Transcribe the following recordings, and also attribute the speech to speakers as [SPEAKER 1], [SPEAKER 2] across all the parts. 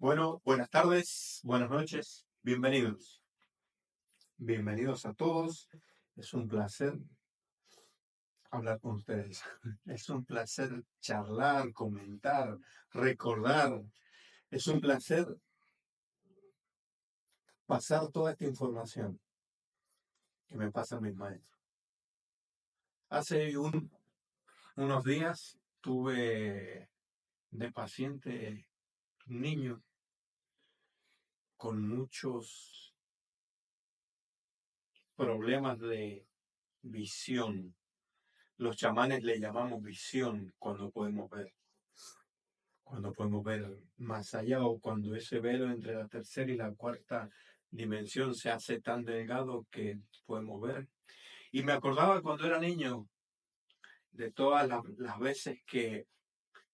[SPEAKER 1] Bueno, buenas tardes, buenas noches, bienvenidos. Bienvenidos a todos. Es un placer hablar con ustedes. Es un placer charlar, comentar, recordar. Es un placer pasar toda esta información que me pasan mis maestros. Hace unos días tuve de paciente un niño con muchos problemas de visión. Los chamanes le llamamos visión cuando podemos ver más allá o cuando ese velo entre la tercera y la cuarta dimensión se hace tan delgado que podemos ver. Y me acordaba cuando era niño de todas las veces que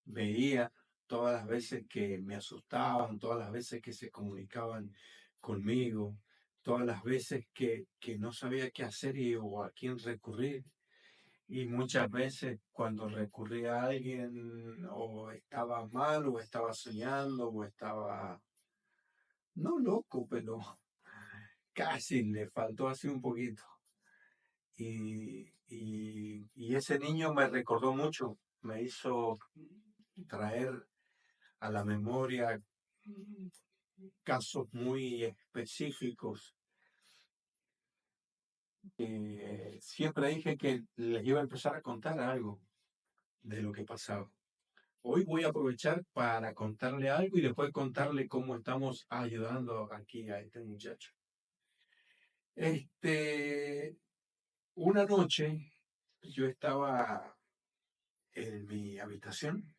[SPEAKER 1] veía, todas las veces que me asustaban, todas las veces que se comunicaban conmigo, todas las veces que no sabía qué hacer o a quién recurrir. Y muchas veces cuando recurría a alguien o estaba mal o estaba soñando o estaba, no loco, pero casi le faltó así un poquito. Y ese niño me recordó mucho, me hizo traer a la memoria casos muy específicos. Siempre dije que les iba a empezar a contar algo de lo que pasaba. Hoy voy a aprovechar para contarle algo y después contarle cómo estamos ayudando aquí a este muchacho. Este, una noche yo estaba en mi habitación.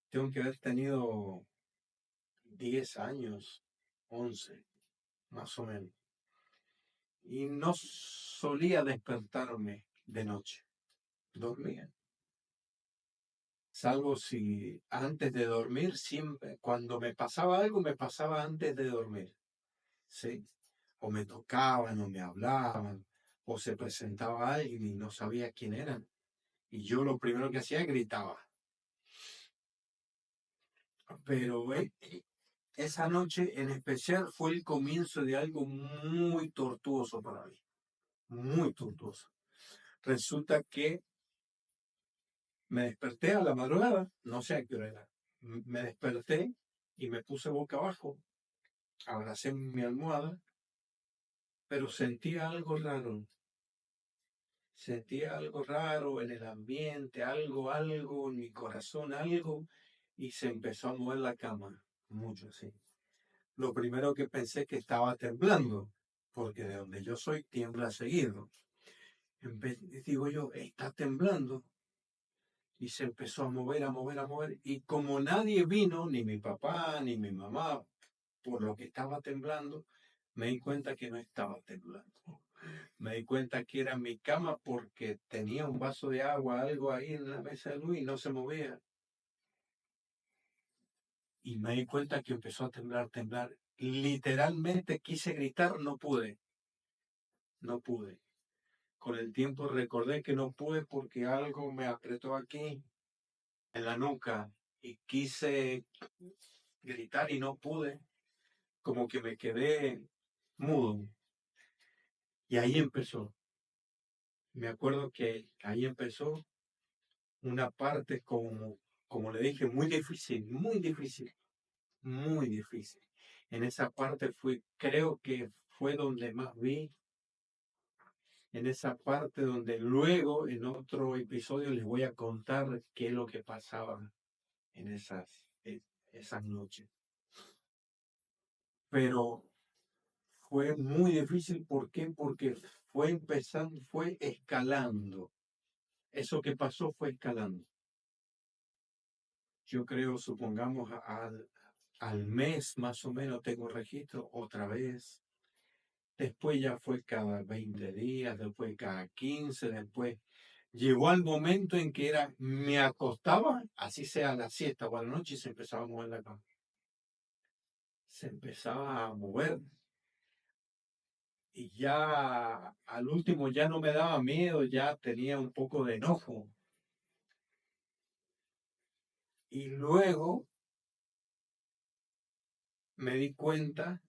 [SPEAKER 1] Tengo que haber tenido 10 años, 11 más o menos. Y no solía despertarme de noche. Dormía. Salvo si antes de dormir, siempre, cuando me pasaba algo, me pasaba antes de dormir. ¿Sí? O me tocaban, o me hablaban, o se presentaba alguien y no sabía quién eran. Y yo lo primero que hacía gritaba. Pero esa noche en especial fue el comienzo de algo muy tortuoso para mí, muy tortuoso. Resulta que me desperté a la madrugada, no sé a qué hora era. Me desperté y me puse boca abajo, abracé mi almohada, pero sentía algo raro en el ambiente, algo en mi corazón, algo, y se empezó a mover la cama, mucho así. Lo primero que pensé que estaba temblando, porque de donde yo soy tiembla seguido. Digo yo, está temblando, y se empezó a mover, a mover, a mover, y como nadie vino, ni mi papá, ni mi mamá, por lo que estaba temblando, me di cuenta que no estaba temblando. Me di cuenta que era mi cama porque tenía un vaso de agua, algo ahí en la mesa de luz y no se movía. Y me di cuenta que empezó a temblar, temblar. Literalmente quise gritar, no pude, no pude. Con el tiempo recordé que no pude porque algo me apretó aquí en la nuca y quise gritar y no pude. Como que me quedé mudo. Y ahí empezó. Me acuerdo que ahí empezó una parte como le dije, muy difícil, muy difícil, muy difícil. En esa parte creo que fue donde más vi, en esa parte donde luego en otro episodio les voy a contar qué es lo que pasaba en esas noches. Pero fue muy difícil, ¿por qué? Porque fue empezando, fue escalando. Eso que pasó fue escalando. Yo creo, supongamos, al mes más o menos tengo registro otra vez. Después ya fue cada 20 días, después cada 15, después llegó al momento en que me acostaba, así sea a la siesta o a la noche, y se empezaba a mover la cama. Se empezaba a mover. Y ya al último ya no me daba miedo, ya tenía un poco de enojo. Y luego me di cuenta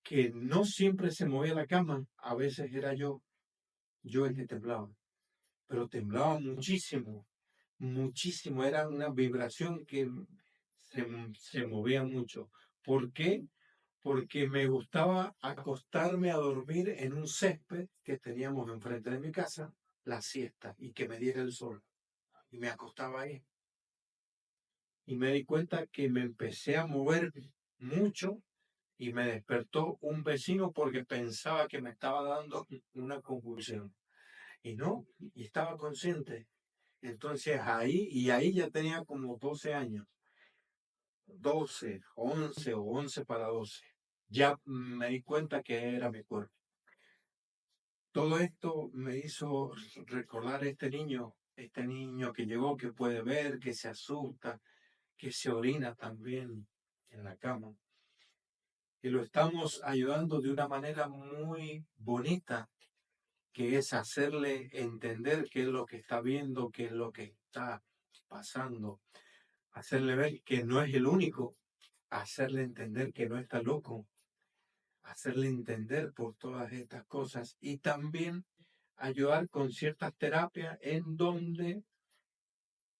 [SPEAKER 1] que no siempre se movía la cama, a veces era yo el que temblaba, pero temblaba muchísimo, muchísimo, era una vibración que se movía mucho. ¿Por qué? Porque me gustaba acostarme a dormir en un césped que teníamos enfrente de mi casa, la siesta, y que me diera el sol. Y me acostaba ahí. Y me di cuenta que me empecé a mover mucho y me despertó un vecino porque pensaba que me estaba dando una convulsión. Y no, y estaba consciente. Entonces ahí ya tenía como 12 años, 12 11 o 11 para 12. Ya me di cuenta que era mi cuerpo. Todo esto me hizo recordar a este niño que llegó, que puede ver, que se asusta, que se orina también en la cama. Y lo estamos ayudando de una manera muy bonita, que es hacerle entender qué es lo que está viendo, qué es lo que está pasando, hacerle ver que no es el único, hacerle entender que no está loco, hacerle entender por todas estas cosas y también ayudar con ciertas terapias en donde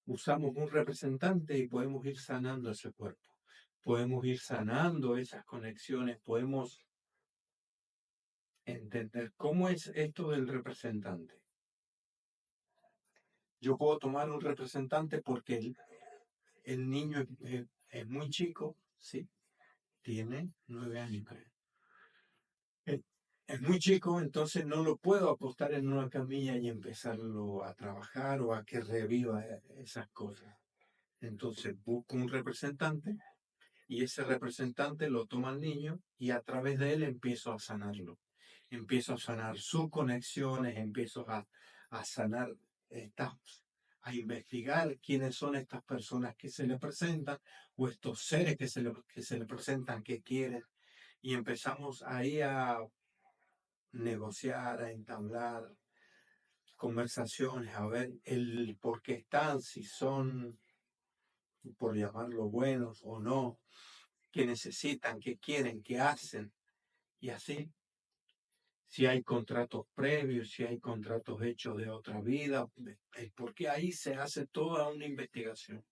[SPEAKER 1] usamos un representante y podemos ir sanando ese cuerpo, podemos ir sanando esas conexiones, podemos entender cómo es esto del representante. Yo puedo tomar un representante porque el niño es muy chico, sí, tiene 9 años, creo. Es, es muy chico, entonces no lo puedo apostar en una camilla y empezarlo a trabajar o a que reviva esas cosas. Entonces busco un representante y ese representante lo toma el niño y a través de él empiezo a sanarlo. Empiezo a sanar sus conexiones, empiezo a sanar estas, a investigar quiénes son estas personas que se le presentan o estos seres que se le presentan que quieren. Y empezamos ahí a negociar, a entablar conversaciones, a ver el por qué están, si son, por llamarlo, buenos o no, qué necesitan, qué quieren, qué hacen. Y así, si hay contratos previos, si hay contratos hechos de otra vida, porque ahí se hace toda una investigación.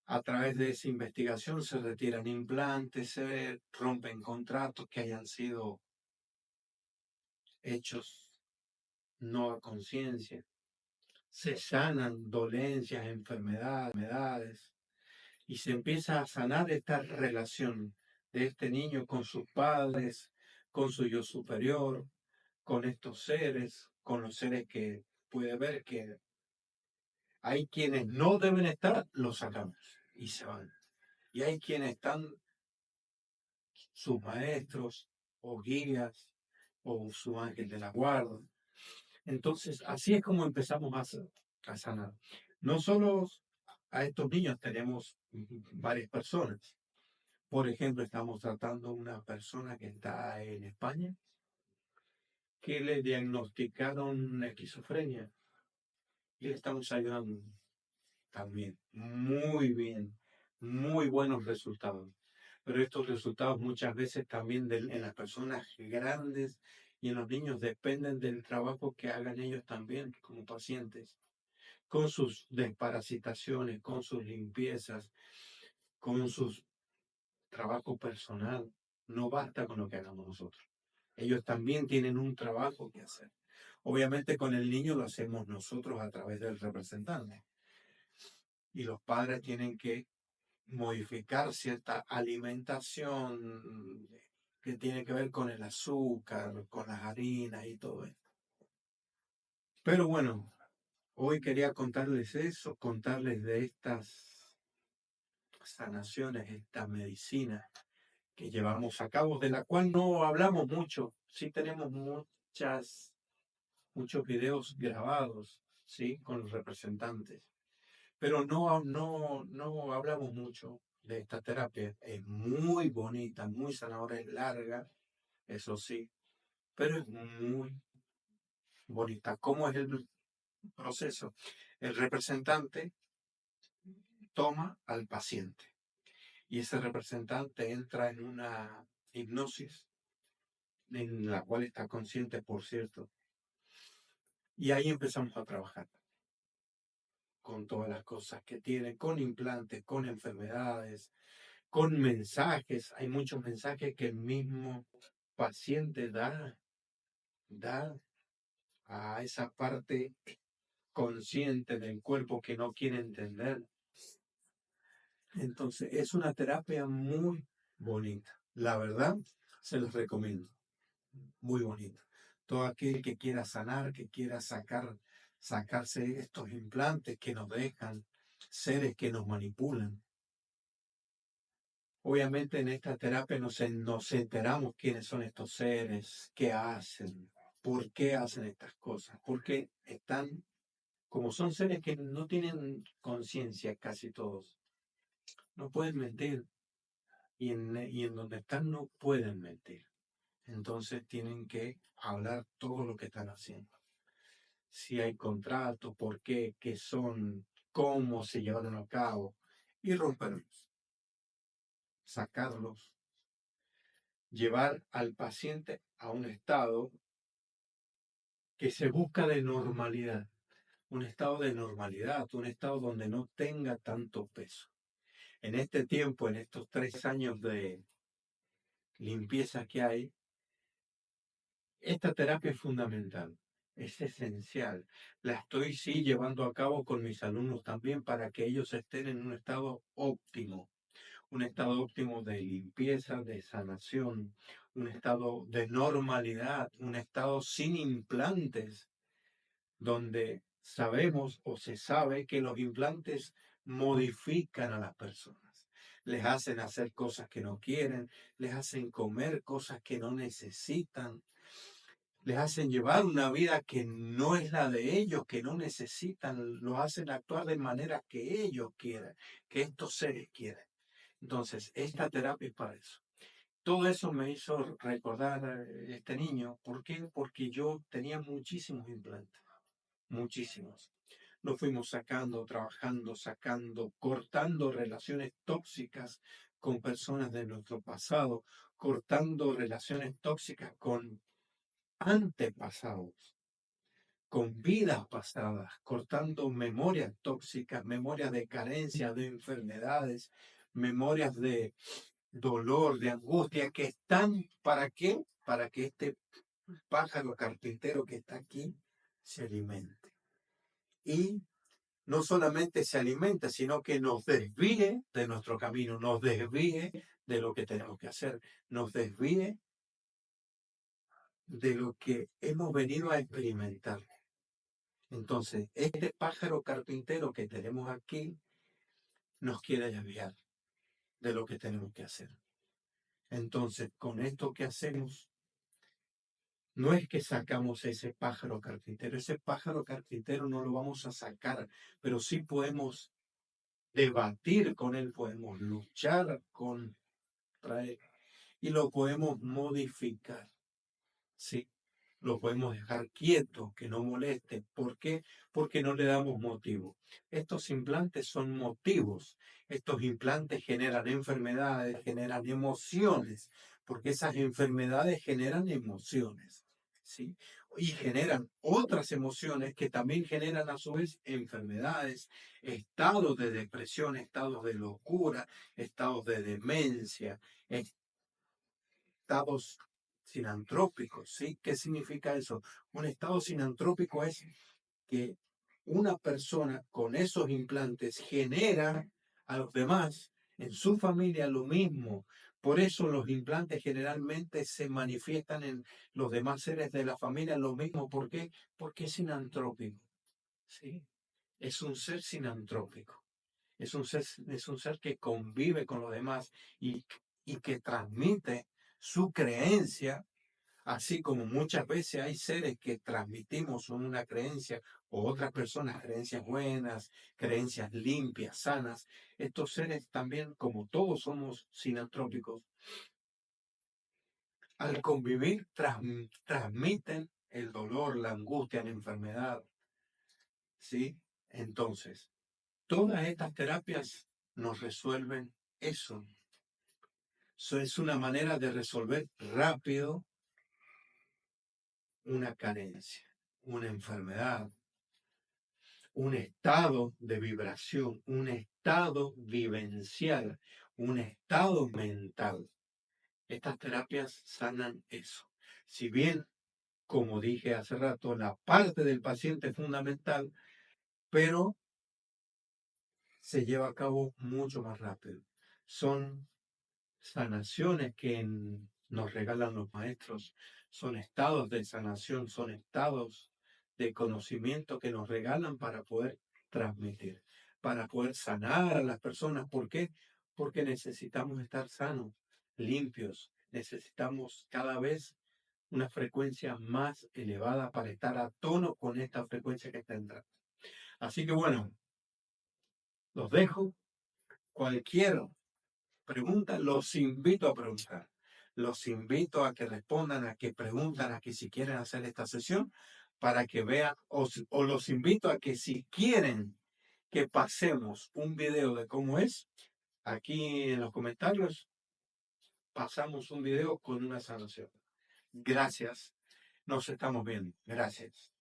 [SPEAKER 1] A través de esa investigación se retiran implantes, se rompen contratos que hayan sido hechos no a conciencia, se sanan dolencias, enfermedades, y se empieza a sanar esta relación de este niño con sus padres, con su yo superior, con estos seres, con los seres que puede ver que hay quienes no deben estar, los sacamos y se van. Y hay quienes están, sus maestros o guías o su ángel de la guarda. Entonces, así es como empezamos a sanar. No solo a estos niños, tenemos varias personas. Por ejemplo, estamos tratando a una persona que está en España, que le diagnosticaron esquizofrenia y le estamos ayudando también. Muy bien, muy buenos resultados. Pero estos resultados muchas veces también en las personas grandes y en los niños dependen del trabajo que hagan ellos también como pacientes, con sus desparasitaciones, con sus limpiezas, con su trabajo personal. No basta con lo que hagamos nosotros. Ellos también tienen un trabajo que hacer. Obviamente con el niño lo hacemos nosotros a través del representante. Y los padres tienen que modificar cierta alimentación que tiene que ver con el azúcar, con las harinas y todo esto. Pero bueno, hoy quería contarles eso, contarles de estas sanaciones, esta medicina que llevamos a cabo, de la cual no hablamos mucho. Sí tenemos muchos videos grabados, ¿sí? Con los representantes. Pero no hablamos mucho de esta terapia. Es muy bonita, muy sanadora, es larga, eso sí, pero es muy bonita. ¿Cómo es el proceso? El representante toma al paciente y ese representante entra en una hipnosis en la cual está consciente, por cierto, y ahí empezamos a trabajar con todas las cosas que tiene, con implantes, con enfermedades, con mensajes. Hay muchos mensajes que el mismo paciente da a esa parte consciente del cuerpo que no quiere entender. Entonces, es una terapia muy bonita. La verdad, se los recomiendo. Muy bonita. Todo aquel que quiera sanar, que quiera sacarse estos implantes que nos dejan, seres que nos manipulan. Obviamente en esta terapia nos enteramos quiénes son estos seres, qué hacen, por qué hacen estas cosas, porque están, como son seres que no tienen conciencia casi todos, no pueden mentir y en donde están no pueden mentir. Entonces tienen que hablar todo lo que están haciendo. Si hay contratos, por qué, qué son, cómo se llevaron a cabo y romperlos, sacarlos, llevar al paciente a un estado que se busca de normalidad, un estado de normalidad, un estado donde no tenga tanto peso. En este tiempo, en estos 3 años de limpieza que hay, esta terapia es fundamental, es esencial. La estoy sí llevando a cabo con mis alumnos también para que ellos estén en un estado óptimo de limpieza, de sanación, un estado de normalidad, un estado sin implantes, donde sabemos o se sabe que los implantes modifican a las personas. Les hacen hacer cosas que no quieren, les hacen comer cosas que no necesitan, les hacen llevar una vida que no es la de ellos, que no necesitan, los hacen actuar de manera que ellos quieren, que estos seres quieren. Entonces, esta terapia es para eso. Todo eso me hizo recordar a este niño. ¿Por qué? Porque yo tenía muchísimos implantes, muchísimos. Nos fuimos sacando, trabajando, sacando, cortando relaciones tóxicas con personas de nuestro pasado, cortando relaciones tóxicas con antepasados, con vidas pasadas, cortando memorias tóxicas, memorias de carencia, de enfermedades, memorias de dolor, de angustia, que están, ¿para qué? Para que este pájaro carpintero que está aquí se alimente. Y no solamente se alimenta, sino que nos desvíe de nuestro camino, nos desvíe de lo que tenemos que hacer, nos desvíe de lo que hemos venido a experimentar. Entonces, este pájaro carpintero que tenemos aquí nos quiere desviar de lo que tenemos que hacer. Entonces, con esto que hacemos, no es que sacamos ese pájaro carpintero no lo vamos a sacar, pero sí podemos debatir con él, podemos luchar contra él y lo podemos modificar, ¿sí? Lo podemos dejar quieto, que no moleste. ¿Por qué? Porque no le damos motivo. Estos implantes son motivos. Estos implantes generan enfermedades, generan emociones, porque esas enfermedades generan emociones, ¿sí? Y generan otras emociones que también generan a su vez enfermedades, estados de depresión, estados de locura, estados de demencia, estados sinantrópicos, ¿sí? ¿Qué significa eso? Un estado sinantrópico es que una persona con esos implantes genera a los demás en su familia lo mismo. Por eso los implantes generalmente se manifiestan en los demás seres de la familia lo mismo. ¿Por qué? Porque es sinantrópico, ¿sí? Es un ser sinantrópico. Es un ser que convive con los demás y que transmite su creencia, así como muchas veces hay seres que transmitimos una creencia o otras personas creencias buenas, creencias limpias, sanas. Estos seres también, como todos somos sinantrópicos, al convivir transmiten el dolor, la angustia, la enfermedad, ¿sí? Entonces, Todas estas terapias nos resuelven eso. Eso es una manera de resolver rápido una carencia, una enfermedad, un estado de vibración, un estado vivencial, un estado mental. Estas terapias sanan eso. Si bien, como dije hace rato, la parte del paciente es fundamental, pero se lleva a cabo mucho más rápido. Son sanaciones que nos regalan los maestros, son estados de sanación, son estados de conocimiento que nos regalan para poder transmitir, para poder sanar a las personas. ¿Por qué? Porque necesitamos estar sanos, limpios, necesitamos cada vez una frecuencia más elevada para estar a tono con esta frecuencia que está entrando. Así que bueno, los dejo. Cualquier pregunta, los invito a preguntar. Los invito a que respondan, a que preguntan, a que si quieren hacer esta sesión, para que vean, o los invito a que si quieren que pasemos un video de cómo es, aquí en los comentarios pasamos un video con una sanación. Gracias. Nos estamos viendo. Gracias.